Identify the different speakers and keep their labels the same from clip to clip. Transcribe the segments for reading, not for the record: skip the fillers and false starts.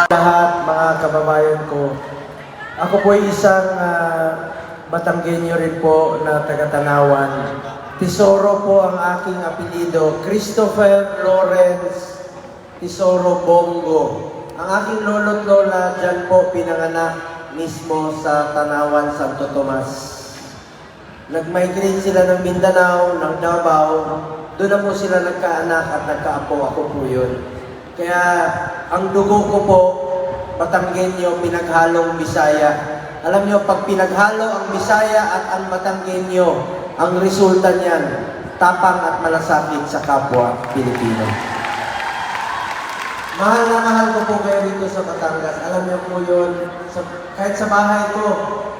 Speaker 1: Lahat mga kababayan ko, ako po ay isang Batanggenyo rin po na taga-Tanawan. Tesoro po ang aking apelido, Christopher Lawrence Tesoro Bongo. Ang aking lolo't lola dyan po pinanganak mismo sa Tanawan, Santo Tomas. Nag-migrate sila ng Mindanao, ng Davao. Doon na po sila nagkaanak at nagkaapo. Ako po yun. Kaya ang dugo ko po, Batanggenyo, pinaghalong Bisaya. Alam nyo, pag pinaghalo ang Bisaya at ang Batanggenyo, ang resulta niyan, tapang at malasakit sa kapwa Pilipino. Mahal na mahal ko po kayo rito sa Batangas. Alam niyo po yun, kahit sa bahay ko,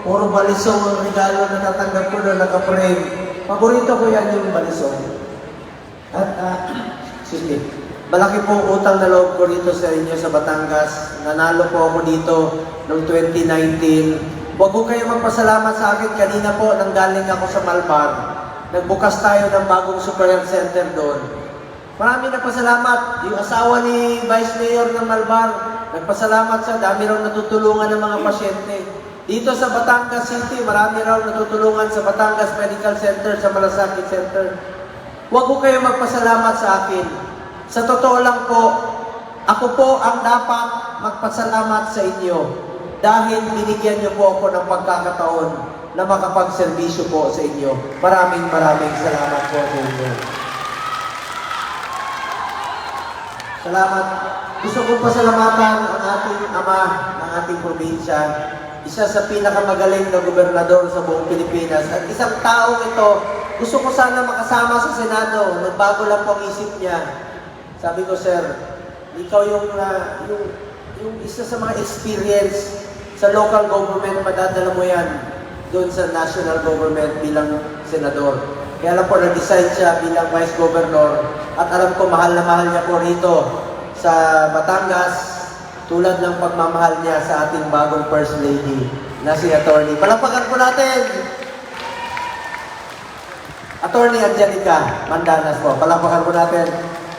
Speaker 1: puro balisong ang regalo na tatanggap ko doon, naka-frame. Paborito ko yan yung balisong. At, sige, malaki pong utang na loob ko rito sa inyo sa Batangas. Nanalo po ako dito noong 2019. Huwag ko kayo magpasalamat sa akin. Kanina po, nanggaling ako sa Malbar. Nagbukas tayo ng bagong Super Health Center doon. Marami nagpasalamat. Yung asawa ni Vice Mayor ng Malbar, nagpasalamat sa dami raw natutulungan ng mga pasyente. Dito sa Batangas City, marami raw natutulungan sa Batangas Medical Center, sa Malasakit Center. Huwag ko kayo magpasalamat sa akin. Sa totoo lang po, ako po ang dapat magpasalamat sa inyo dahil binigyan niyo po ako ng pagkakataon na makapagserbisyo po sa inyo. Maraming salamat po sa inyo. Salamat. Gusto ko pasalamatan ang ating ama ng ating probinsya, isa sa pinakamagaling na gobernador sa buong Pilipinas. At isang taong ito, gusto ko sana makasama sa Senado. Nagbago lang po ang isip niya. Sabi ko, sir, ikaw yung isa sa mga experience sa local government, madadala mo yan doon sa national government bilang senador. Kaya alam po, nag-decide siya bilang vice governor at alam ko, mahal na mahal niya po rito sa Batangas tulad ng pagmamahal niya sa ating bagong First Lady na si Attorney. Palakpakan po natin! Attorney Angelica Mandanas po. Palakpakan po natin.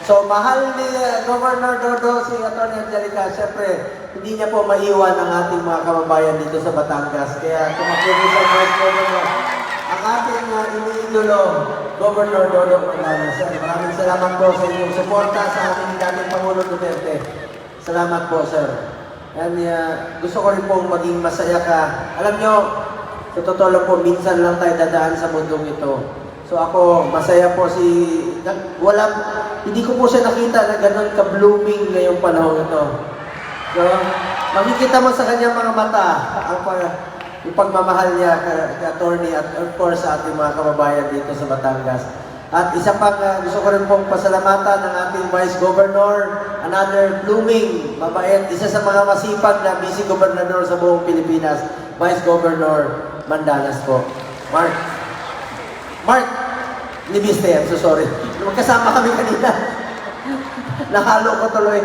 Speaker 1: So, mahal ni Governor Dodo si Attorney Angelica. Siyempre, hindi niya po maiwan ang ating mga kababayan dito sa Batangas. Kaya tumakbo sa Vice Governor ang ating iniidolo, Governor Dodo Mandanas. Maraming salamat po sa inyong suporta sa ating dating Pangulo Duterte. Salamat po, sir. And gusto ko rin pong maging masaya ka. Alam nyo, sa totoo lang po, minsan lang tayo dadaan sa mundong ito. So ako, masaya po hindi ko po siya nakita na gano'n ka-blooming ngayong panahon ito. So, makikita mo sa kanyang mga mata yung pagmamahal niya kay Attorney at of course sa ating mga kababayan dito sa Batangas. At isa pang gusto ko rin pong pasalamatan ng ating Vice Governor, another blooming, mabait, isa sa mga masipag na Vice Governor sa buong Pilipinas, Vice Governor Mandanas po. Mark, libiste yan, so sorry. Magkasama kami kanina. Nahalo ko tuloy.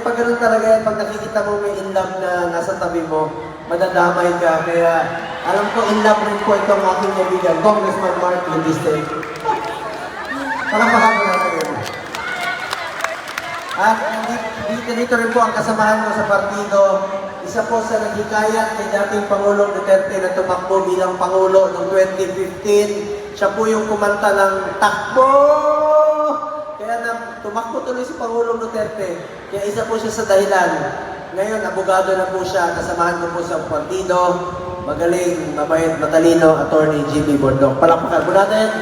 Speaker 1: Pag ganun talaga yan, pag nakikita mo may in love na nasa tabi mo, madadamay ka. Kaya alam ko in love rin po itong aking kaibigan, Congressman Mark Libiste. Palakpakan mo natin yun. At dito rin po ang kasamahan mo sa partido. Isa po sa naghikayat kay dating Pangulong Duterte na tumakbo bilang Pangulo noong 2015. Siya po yung kumanta ng takbo! Kaya tumakbo tuloy si Pangulong Duterte. Kaya isa po siya sa dahilan. Ngayon, abogado na po siya. Kasamahan ko po sa partido. Magaling, mabait, matalino, Attorney Jimmy Bondok. Palakpakan po natin.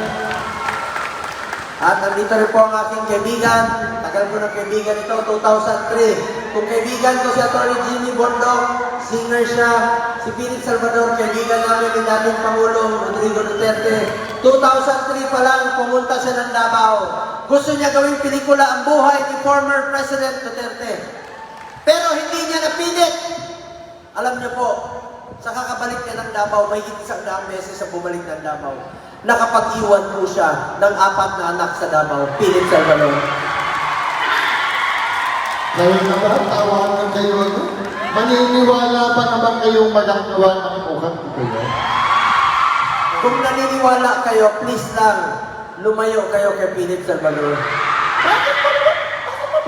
Speaker 1: At nandito rin po ang aking kaibigan. Tagal ko ng kaibigan ito, 2003. Kung kaibigan ko si Atty. Jimmy Bondok, singer siya. Si Philip Salvador, kaibigan namin ni dating Pangulo Rodrigo Duterte. 2003 pa lang, pumunta siya ng Davao. Gusto niya gawing pelikula ang buhay ni former President Duterte. Pero hindi niya napilit. Alam niyo po, sa kakabalik niya ng Davao, may 100 beses sa bumalik ng Davao. Nakapag-iwan po siya ng 4 na anak sa Davao, Philip Salvador.
Speaker 2: Ngayon naman, tawanan kayo. Maniniwala pa naman kayong magagawa ng mukhang ito?
Speaker 1: Kung naniniwala kayo, please lang, lumayo kayo kay Philip Salvador.
Speaker 2: Bakit pa naman?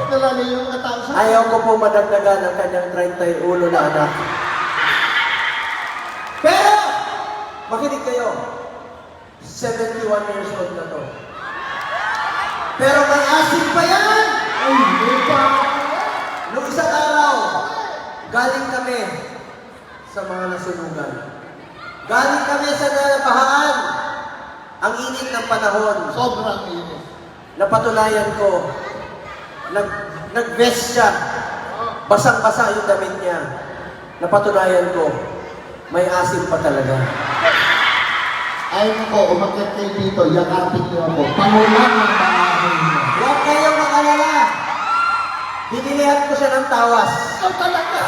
Speaker 2: pagkalala yung mga tao sa
Speaker 1: Ayaw ko po madagdagan ang kanyang 31 na anak. Pero, makinig kayo, 71 years old na to. Pero may asin pa yan!
Speaker 2: Ay, hindi pa.
Speaker 1: Noong isang araw, galing kami sa mga nasunugan. Galing kami sa nabahaan. Ang init ng panahon.
Speaker 2: Sobrang init.
Speaker 1: Napatunayan ko, nag-vest siya. Basang-basa yung damit niya. Napatunayan ko, may asim pa talaga.
Speaker 2: Ay nako, umakyat kayo dito, yakapin niyo ako. Pangulang ng pangahin niyo.
Speaker 1: Huwag kayong makalala. Binilihan ko siya ng tawas.
Speaker 2: Ikaw talaga.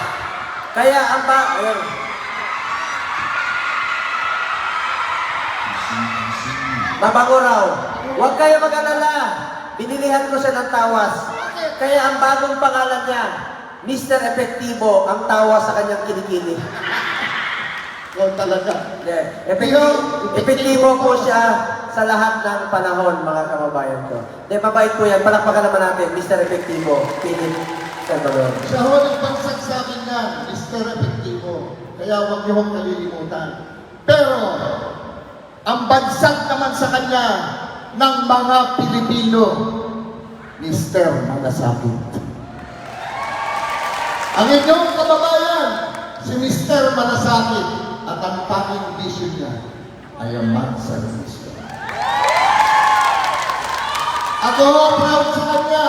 Speaker 1: Kaya ang ayun. Mabango raw. Huwag kayo mag-alala. Binilihan ko siya ng tawas. Kaya ang bagong pangalan niya, Mr. Epektibo, ang tawa sa kanyang kilikili.
Speaker 2: Ikaw talaga.
Speaker 1: Epektibo po siya sa lahat ng panahon, mga kababayan ko. Mabait po yan. Palakpakan naman natin, Mr. Epektibo. Philip Salvador.
Speaker 2: Siya ho nagbansag sa akin yan, Mr. Epektibo. Kaya huwag niyo hong kalilimutan. Pero, ang bansag naman sa kanya ng mga Pilipino, Mr. Malasakit. Ang inyong kababayan, si Mr. Malasakit, at ang tanging vision niya ay ang mag-service. Ako proud sa kanya.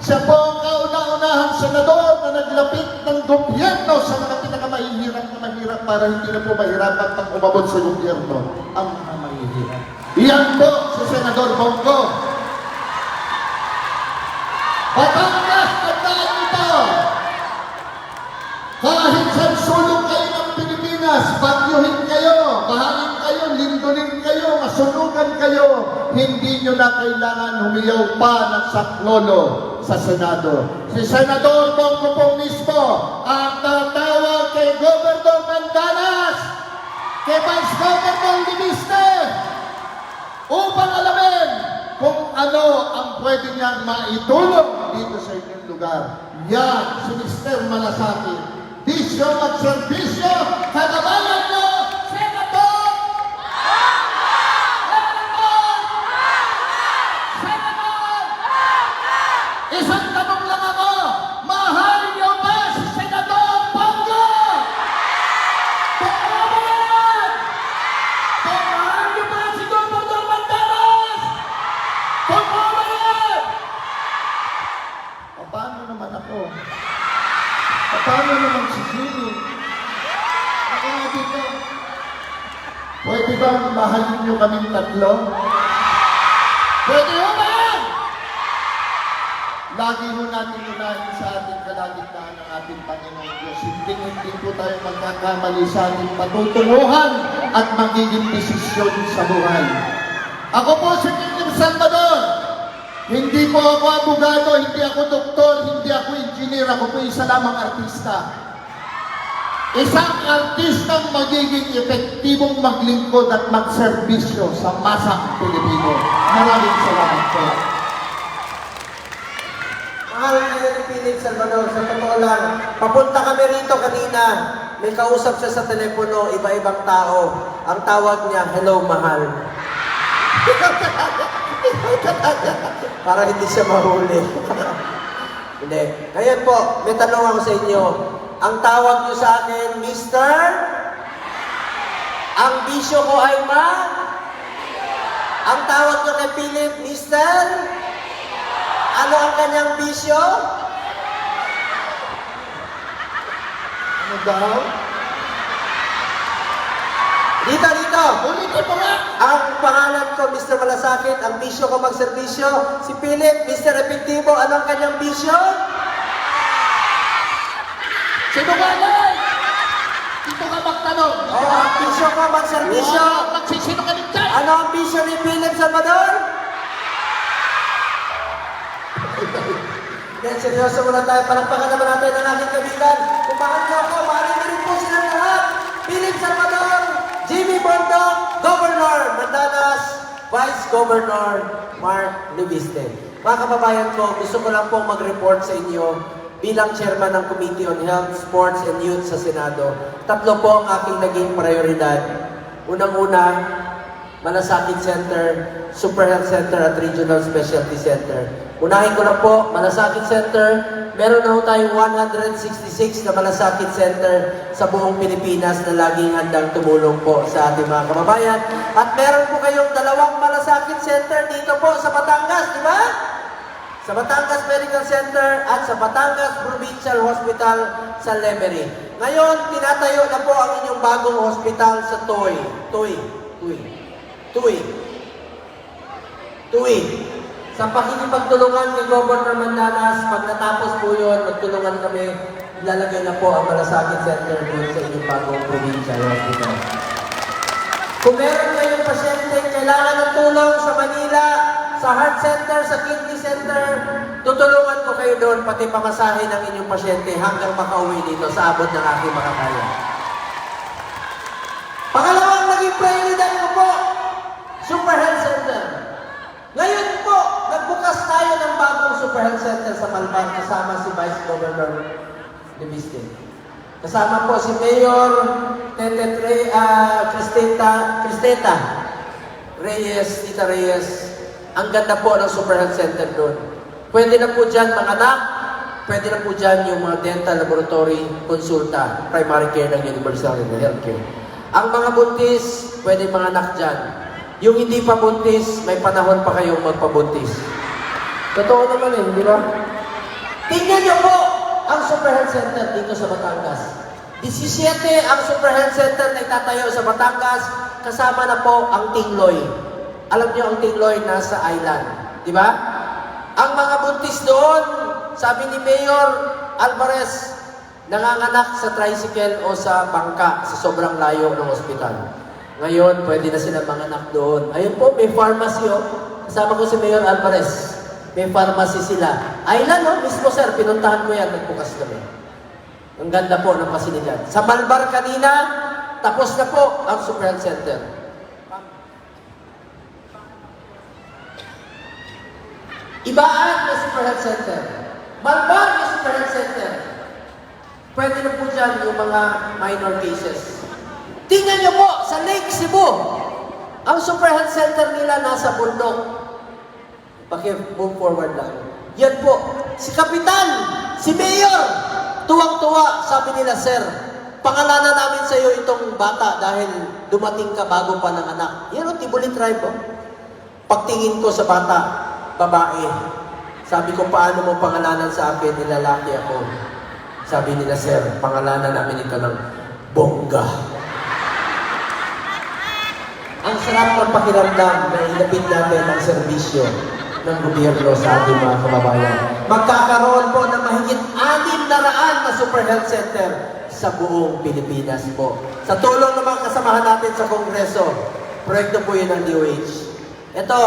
Speaker 2: Siya po ang kauna-unahang senador na naglapit ng gobyerno sa mga pinakamahihirap na mahirap para hindi na po mahirapan pang umabot sa gobyerno ang mga mahihirap. Iyan po si Senador Bongo. Batangas, tandaan ito. Kahit sa sulong kayo ng Pilipinas, bagyuhin kayo, bahain kayo, lindolin kayo, masunugan kayo, hindi nyo na kailangan humiyaw pa ng saklolo sa Senado. Si Senador Bongo po mismo ang tatawag kay Governor Mandanas, kay Vice Governor Libiste, upang alamin kung ano ang pwede niyang maitulong dito sa inyong lugar. Yan, si Mr. Malasakit. Bisyo magserbisyo, kagabayan nyo, Senator! Senator! Isang tanong lang ako, mahal nyo ba si Senador Bongo? Pagkabayan! Mahal nyo ba si Governor Mandanas? Pagkabayan! Paano naman ako? Paano naman si Jimmy? Kaya dito, pwede bang mahalin nyo kaming tatlo? Pwede ho ba yan? Lagi ho natin unahin sa ating kalagitnaan ng ating Panginoon Diyos. Hindi po tayo magkakamali sa ating patutunguhan at magiging desisyon sa buhay. Ako po si Philip Salvador. Hindi po ako abogado, hindi ako doktor, hindi ako engineer, ako po isa lamang artista. Isang artistang magiging epektibong maglingkod at magserbisyo sa masang Pilipino. Maraming salamat po.
Speaker 1: Mahal kayo ni Philip Salvador, sa totoo lang, papunta kami rito kanina, may kausap siya sa telepono, iba-ibang tao. Ang tawag niya, hello, mahal. Para hindi siya mahuli. Hindi. Ngayon po, may tanong ako sa inyo. Ang tawag niyo sa akin, Mr. Ang bisyo ko ay ma? Ang tawag niyo kay Philip, Mr. Ano ang kanyang bisyo?
Speaker 2: Ano daw?
Speaker 1: Dito, dito!
Speaker 2: Ulitin mo nga!
Speaker 1: Ang pangalan ko, Mr. Malasakit, ang bisyo ko magserbisyo. Si Philip, Mr. Epektibo, ano ang kanyang bisyo?
Speaker 2: Sinungaling! Dito ka magtanong.
Speaker 1: Ang bisyo ko magserbisyo.
Speaker 2: Nagsisinungaling dyan!
Speaker 1: Ano ang bisyo ni Philip Salvador? Yan, seryoso muna tayo. Palakpakan naman natin ang aking kabilan. Kung bakit ko ako, mahalin na rin po silang lahat. Philip Salvador, Jimmy Bondok, Governor Mandanas, Vice Governor Mark Libiste. Mga kababayan ko, gusto ko lang po mag-report sa inyo bilang chairman ng Committee on Health, Sports, and Youth sa Senado. 3 po ang aking naging prioridad. Unang-una, Malasakit Center, Super Health Center at Regional Specialty Center. Unahin ko na po, Malasakit Center, meron na ho tayong 166 na Malasakit Center sa buong Pilipinas na laging handang tumulong po sa ating mga kababayan. At meron po kayong 2 Malasakit Center dito po sa Batangas, di ba? Sa Batangas Medical Center at sa Batangas Provincial Hospital sa Lemery. Ngayon, tinatayo na po ang inyong bagong hospital sa Tuy. Sa pakikipagtulungan kay Governor Mandanas, pag natapos po yun, magtulungan kami, ilalagay na po ang Malasakit Center doon sa inyong bagong provincial hospital. Kung meron kayong pasyente kailangan ng tulong sa Manila, sa Heart Center, sa Kidney Center, tutulungan ko kayo doon, pati pamasahe ng inyong pasyente hanggang makauwi dito sa abot ng aking makakaya. Pangalawang naging prioridad ko po, Super Health Center. Ngayon po, nagbukas tayo ng bagong Super Health Center sa Malbar kasama si Vice Governor Levistin. Kasama po si Mayor Cristeta Reyes, Tita Reyes. Ang ganda po ng Super Health Center doon. Pwede na po dyan mga anak, pwede na po dyan yung mga dental laboratory, konsulta, primary care ng Universal Healthcare. Ang mga buntis, pwede mga anak dyan. Yung hindi pa buntis, may panahon pa kayong magpabuntis. Totoo naman di ba? Tingnan niyo po ang Super Health Center dito sa Batangas. 17 ang Super Health Center na itatayo sa Batangas, kasama na po ang Tingloy. Alam niyo ang Tingloy nasa island, di ba? Ang mga buntis doon, sabi ni Mayor Alvarez, nanganganak sa tricycle o sa bangka sa sobrang layo ng ospital. Ngayon, pwede na sila manganak doon. Ayun po, may pharmacy Kasama ko si Mayor Alvarez. May pharmacy sila. Island mismo sir, pinuntahan ko yan, nagbukas kami. Ang ganda po ng pasilidad. Sa Malbar kanina, tapos na po ang Super Health Center. Ibaan na Super Health Center. Malbar na Super Health Center. Pwede na po dyan yung mga minor cases. Tingnan niyo po, sa Lake Cebu, ang Super Health Center nila nasa bundok. Paki-move forward lang. Yan po, si Kapitan, si Mayor, tuwang-tuwa, sabi nila, Sir, pangalanan namin sa iyo itong bata dahil dumating ka bago pa ng anak. Yan o, Tibuli Tribe. Pagtingin ko sa bata, babae, sabi ko, paano mo pangalanan sa akin, nilalaki ako. Sabi nila, Sir, pangalanan namin ito ng Bongga. Ang sarap ng pakiramdam na ilapit natin ang serbisyo ng gobyerno sa ating mga kababayan. Magkakaroon po ng mahigit 600 na Super Health Center sa buong Pilipinas po. Sa tulong ng mga kasamahan natin sa Kongreso, proyekto po yun ng DOH. Ito,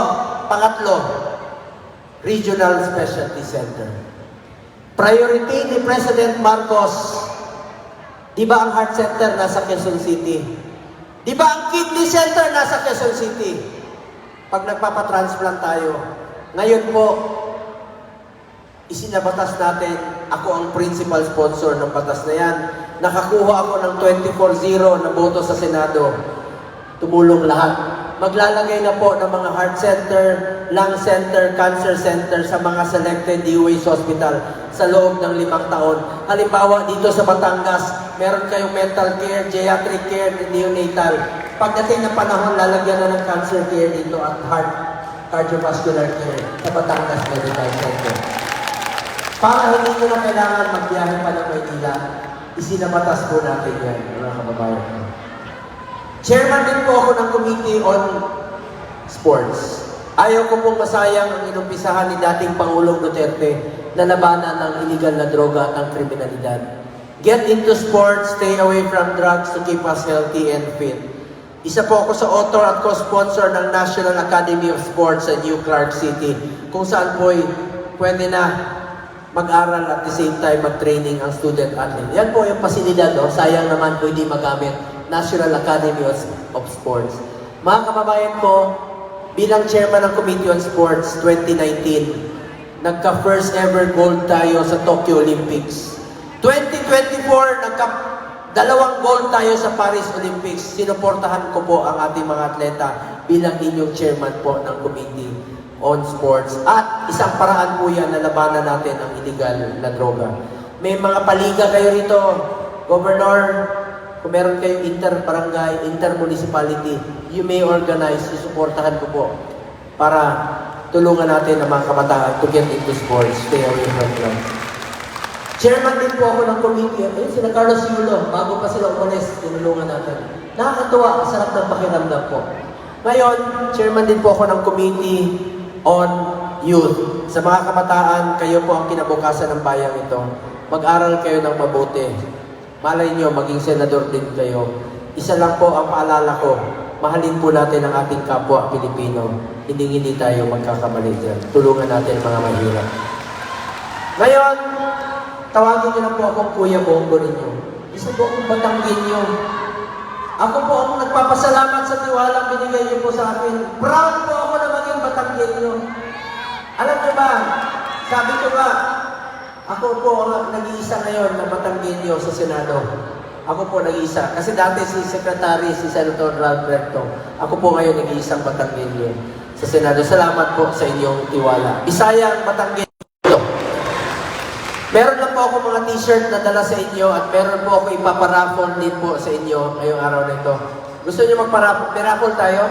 Speaker 1: pangatlo, Regional Specialty Center. Priority ni President Marcos, di ba ang Heart Center nasa Quezon City? Di ba ang Kidney Center nasa Quezon City? Pag nagpapatransplant tayo, ngayon po, isinabatas natin, ako ang principal sponsor ng batas na yan. Nakakuha ako ng 24-0 na boto sa Senado. Tumulong lahat. Maglalagay na po ng mga heart center, lung center, cancer center sa mga selected DOH hospital sa loob ng 5 taon. Halimbawa, dito sa Batangas, meron kayong mental care, geriatric care, neonatal. Pagdating ng panahon, lalagyan na ng cancer care dito at heart cardiovascular care sa Batangas Medical Center. Para hindi nyo na kailangan magbiyahe pa ng Maynila, isinabatas po natin yan, mga kababayan. Chairman din po ako ng Committee on Sports. Ayaw ko pong masayang ang inumpisahan ni dating Pangulong Duterte na labanan ng illegal na droga at ang kriminalidad. Get into sports, stay away from drugs to keep us healthy and fit. Isa po ako sa author at co-sponsor ng National Academy of Sports sa New Clark City, kung saan po pwede na mag-aral at the same time mag-training ang student athlete. Yan po yung pasilidad, sayang naman po hindi magamit. National Academy of Sports. Mga kababayan ko, bilang chairman ng Committee on Sports 2019, nagka-first ever gold tayo sa Tokyo Olympics. 2024, dalawang gold tayo sa Paris Olympics. Sinuportahan ko po ang ating mga atleta bilang inyong chairman po ng Committee on Sports. At isang paraan po yan na labanan natin ang illegal na droga. May mga paliga kayo rito, Governor, kung meron kayong inter-barangay, inter-municipality, you may organize, susuportahan ko po para tulungan natin ang mga kabataan to get into sports, stay away from drugs. Chairman din po ako ng committee. Sila Carlos Yulo, bago pa sila umalis, tinulungan natin. Nakakatuwa, sarap ng pakiramdam po. Ngayon, chairman din po ako ng committee on youth. Sa mga kabataan, kayo po ang kinabukasan ng bayang ito. Mag-aral kayo ng mabuti. Malay nyo, maging senador din kayo. Isa lang po ang paalala ko, mahalin po natin ang ating kapwa Pilipino. Hindi tayo magkakamali dyan. Tulungan natin ang mga mahirap. Ngayon, tawagin niyo na po akong Kuya Bongo ninyo. Isa po akong Batanggenyo. Ako po ang nagpapasalamat sa tiwalang binigay niyo po sa akin. Proud po ako na maging Batanggenyo. Alam niyo ba, sabi ko ba, ako po ang nag-iisa ngayon na Batanggenyo sa Senado. Ako po nag-iisa. Kasi dati si Secretary, si Senator Ralph Recto. Ako po ngayon nag-iisang Batanggenyo sa Senado. Salamat po sa inyong tiwala. Bisaya, Batanggenyo. Meron lang po ako mga t-shirt na dala sa inyo at meron po ako ipaparaffle din po sa inyo ngayong araw na ito. Gusto niyo magparaffle? May raffle tayo?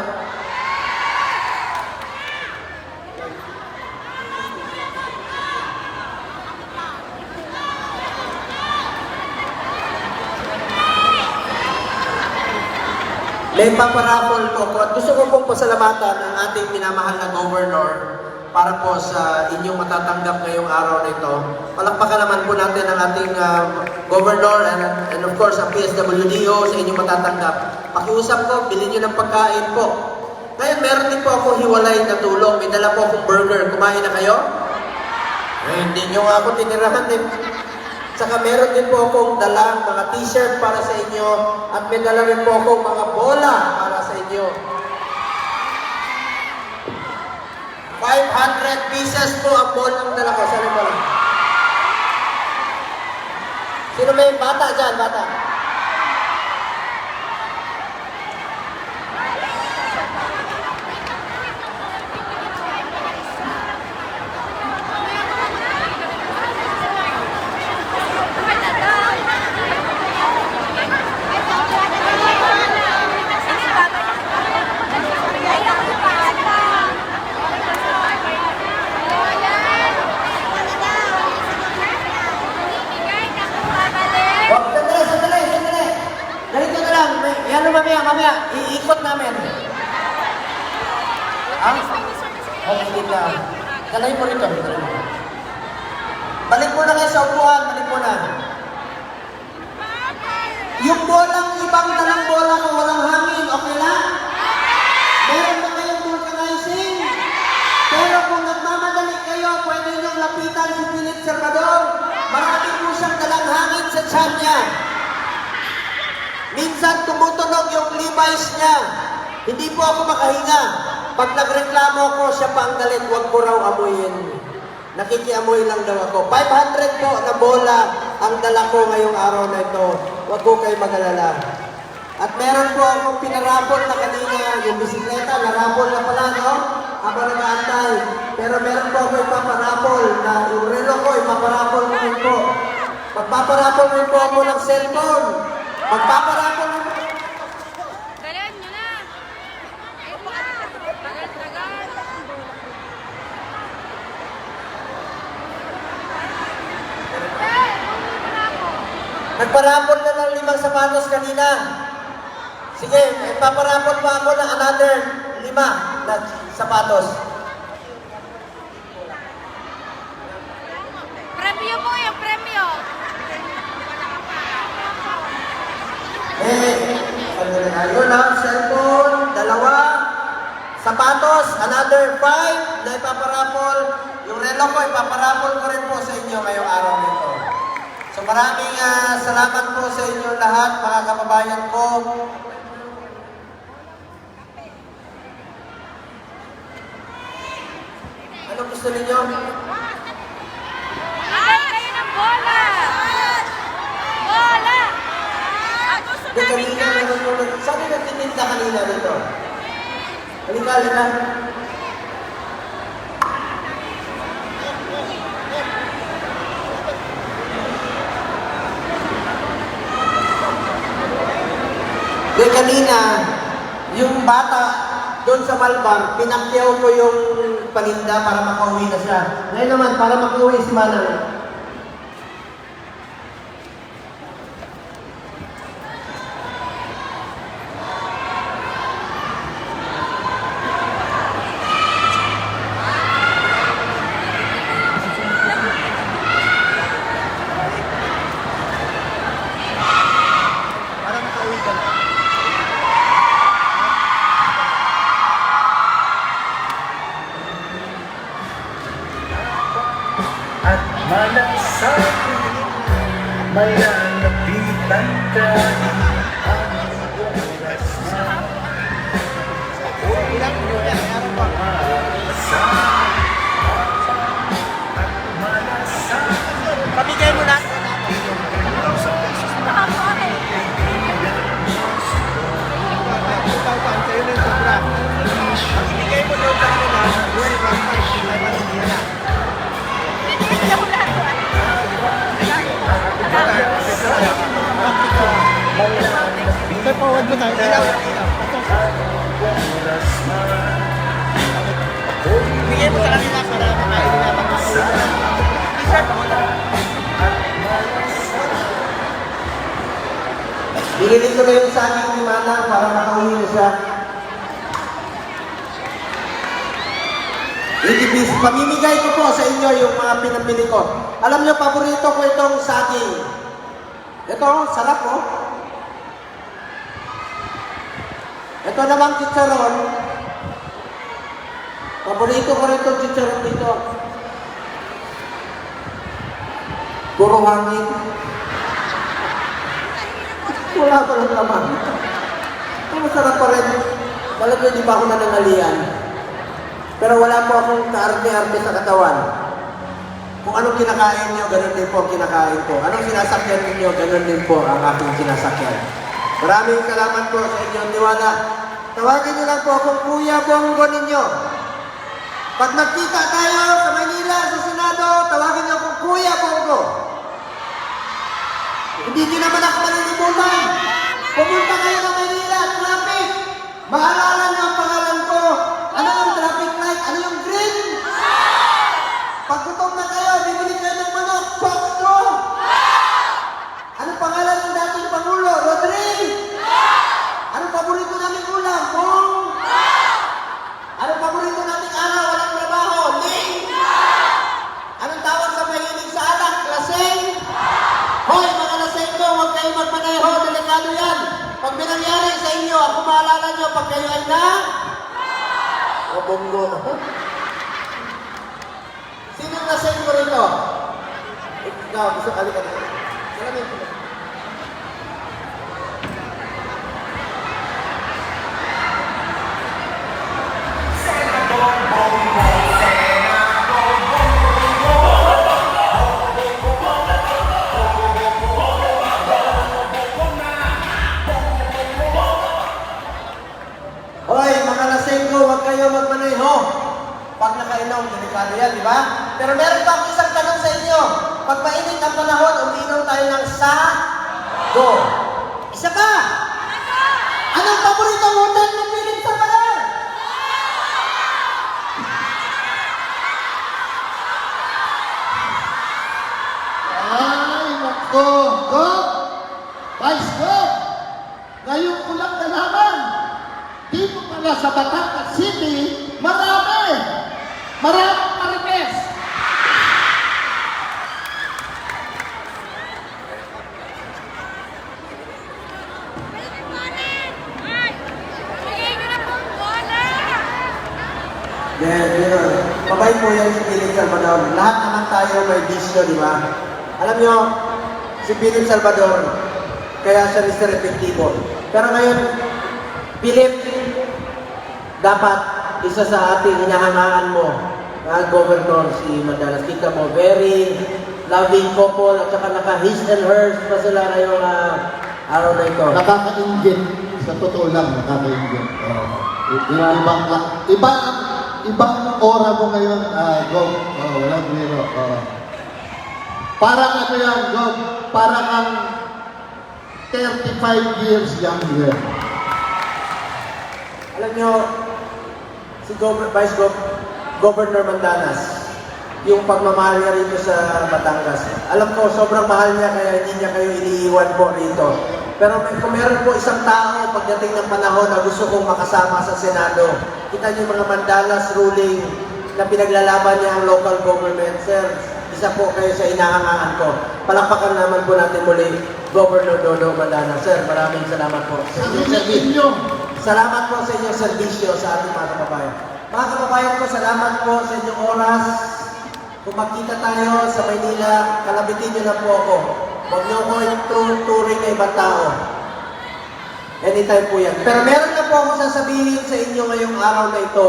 Speaker 1: May paparaffle po ako at gusto ko pong pasalamatan ang ating minamahal na governor para po sa inyong matatanggap ngayong araw na ito. Palakpakan naman po natin ang ating governor and of course ang PSWDO sa inyong matatanggap. Pakiusap ko, bilhin nyo ng pagkain po. Ngayon, meron din po ako hiwalay na tulong. May dala po akong burger. Kumain na kayo? Hindi nyo nga ako tinirahan din. Saka meron din po akong dalang mga t-shirt para sa inyo at may dala rin po akong mga bola para sa inyo. 500 pieces po ang ball ng dala ko. Saan mo lang? Sino may bata dyan? Bata? Mamaya, iikot namin. Okay, dito. Dalay mo rito. Balik mo na kayo sa upuan. Balik mo na. Yung bolang ibang dalang bola kung walang hangin, okay lang? Meron ba kayong vulcanizing? Pero kung nagmamadali kayo, pwede niyong lapitan si Philip Salvador. Marami po siyang dalang hangin sa tiyan niya. Minsan tumutunog yung Levi's niya. Hindi po ako makahinga. Pag nagreklamo ko, siya pa ang galit. Huwag ko raw amuyin. Nakikiamoy lang daw ako. 500 po na bola ang dala ko ngayong araw na ito. Huwag ko kayo mag-alala. At meron po akong pinarapol na kanina. Yung bisikleta, narapol na pala, no? Ako nag-aantay. Pero meron po ako ipaparapol na yung relo ko, ipaparapol ko rin po. Magpaparapol rin po ako ng cellphone. Magpaparapol rin po.
Speaker 3: Galan nyo na! Tagal-tagal!
Speaker 1: Nagparapol na ng 5 sapatos kanina. Sige, paparapol pa ako ng another 5 na sapatos.
Speaker 3: Premyo mo yung premyo!
Speaker 1: Ayun na, cellphone, 2, sapatos, another 5 na ipaparapol. Yung relo ko, ipaparapol ko rin po sa inyo ngayong araw nito. So maraming salamat po sa inyo lahat, mga kababayan ko. Ano gusto ninyo?
Speaker 3: bola! Bola! Ang gusto
Speaker 1: Di
Speaker 3: namin
Speaker 1: kanina,
Speaker 3: cash!
Speaker 1: meron mo, saan yung nagtitinda kanina dito? Halika, halika. Di kanina, yung bata doon sa Malbar, pinakyaw ko yung paninda para makauwi na siya. Ngayon naman, para makauwi si Manang.
Speaker 4: At malasakit may nalapitan ka ang oras na
Speaker 1: Pabigay mo na.
Speaker 4: Forward mo tayo.
Speaker 1: Bigay mo sa kanila para makain nila pagkakauwi na. T-shirt mo na. Binilin ko na yung sa akin ni Manang para makauwi na siya. Itibis, pamimigay ko po sa inyo yung mga pinamili ko. Alam niyo, paborito ko itong saging. Ito, sarap oh. Ito namang chicharon. Paborito ko rin itong chicharon dito. Puro hangin. Wala pa lang naman. Ito masarap pa rin. Talaga hindi pa ako nanangalian. Pero wala po akong kaarte-arte sa katawan. Kung anong kinakain niyo, ganun din po ang kinakain ko. Anong sinasakyan niyo, ganun din po ang aking sinasakyan. Maraming salamat po sa inyong tiwala. Tawagin niyo lang po akong Kuya Bongo ninyo. Pag magkita tayo sa Manila, sa Senado, tawagin niyo akong Kuya Bongo. Hindi niyo naman ako malilimutan. Pumunta kayo ng Manila, traffic. Maalala niyo ang pangalan ko. Ano yung traffic light? Ano yung green? Pag gutom na kayo, bibili kayo ng manok. Foxco! Anong pangalan ng dating Pangulo? Rodrigo! Anong paborito namin ulam? Bong! Anong paborito namin araw? Walang trabaho? Ling! Anong tawag sa mahilig sa alak? Laseng! Hoy, mga laseng ko, huwag kayo magmaneho. Delikado yan. Pag may nangyari sa inyo, ako maalala nyo pag kayo ay na... O Bongo. Sinong laseng ko rito? Ikaw, gusto kali ka na. Salamin ko. Hoy, mga lasenggo, huwag kayo magmaneho. Pag nakainom, delikado yan, di ba? Pero meron pa akong isang tanong sa inyo. Pag mainit ang panahon, uminom tayo ng sago. Isa pa! Anong paboritong hotel ng Philip Salvador?
Speaker 2: Ay, nako! Gop! Vice Gop! Ngayon ko lang nalaman. Dito pala sa Batangas City, marami! Maraming marites!
Speaker 3: Bigay nyo na pong bola!
Speaker 1: Yun. Mabait po yan si Philip Salvador. Lahat naman tayo may bisyo, di ba? Alam nyo, si Philip Salvador, kaya siya Mr. Epektibo. Pero ngayon, Philip, dapat isa sa ating hinahangaan mo Governor si Mandalas. Kita mo, very loving couple at saka naka-his and hers pa sila ngayong araw na ito.
Speaker 2: Nakaka-inggit. Sa totoo lang, nakaka-inggit. Ibang aura mo ngayon, Gov. Walang biro. Parang ano yan, Gov? Parang ang 35 years younger.
Speaker 1: Alam nyo, si Governor Mandanas, yung pagmamahal niya rito sa Batangas. Alam ko, sobrang mahal niya kaya hindi niya kayo iniiwan po rito. Pero kung meron po isang tao pagdating ng panahon na gusto kong makasama sa Senado, kita niyo mga Mandalas ruling na pinaglalaban niya ang local government. Sir, isa po kayo sa inahangaan ko. Palakpakan naman po natin muli, Governor Dodo Mandanas. Sir, maraming salamat po. Salamat po sa inyong serbisyo sa ating mga kababayan. Mga kababayan ko, salamat po sa inyong oras. Kung makita tayo sa Maynila, kalabitin niyo na po ako. Huwag niyo ko turing na ibang tao. Anytime po yan. Pero meron na po ako sasabihin sa inyo ngayong araw na ito.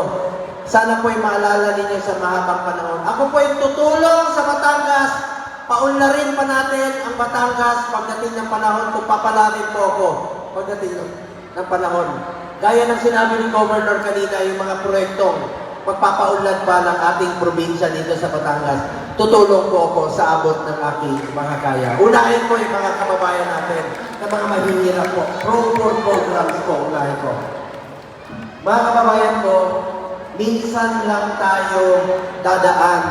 Speaker 1: Sana po ay maalala ninyo sa mahabang panahon. Ako po ay tutulong sa Batangas. Paunlarin pa natin ang Batangas pagdating ng panahon kung papalarin po ako pagdating ng panahon. Gaya ng sinabi ni Governor kanina, yung mga proyektong magpapaunlad pa ng ating probinsya dito sa Batangas. Tutulong po ako sa abot ng aking mga kaya. Unahin ko yung mga kababayan natin na mga mahihirap po. Pro-board programs po, unahin ko. Mga kababayan ko, minsan lang tayo dadaan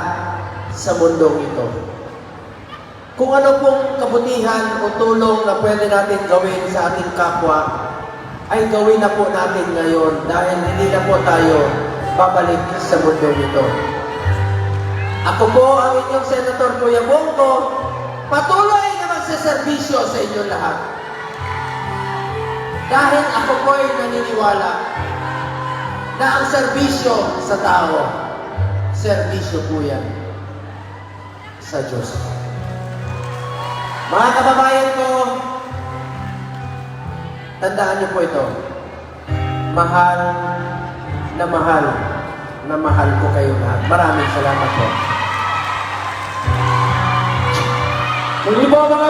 Speaker 1: sa mundong ito. Kung ano pong kabutihan o tulong na pwede natin gawin sa ating kapwa, ay gawin na po natin ngayon dahil hindi na po tayo babalik sa mundo nito. Ako po ang inyong Senator Kuya Bongo, patuloy na magsaserbisyo sa inyo lahat. Dahil ako po ay naniniwala na ang serbisyo sa tao, serbisyo po yan sa Diyos. Mga kababayan ko, tandaan niyo po ito. Mahal na mahal ko kayo lahat. Maraming salamat po. Muli po mga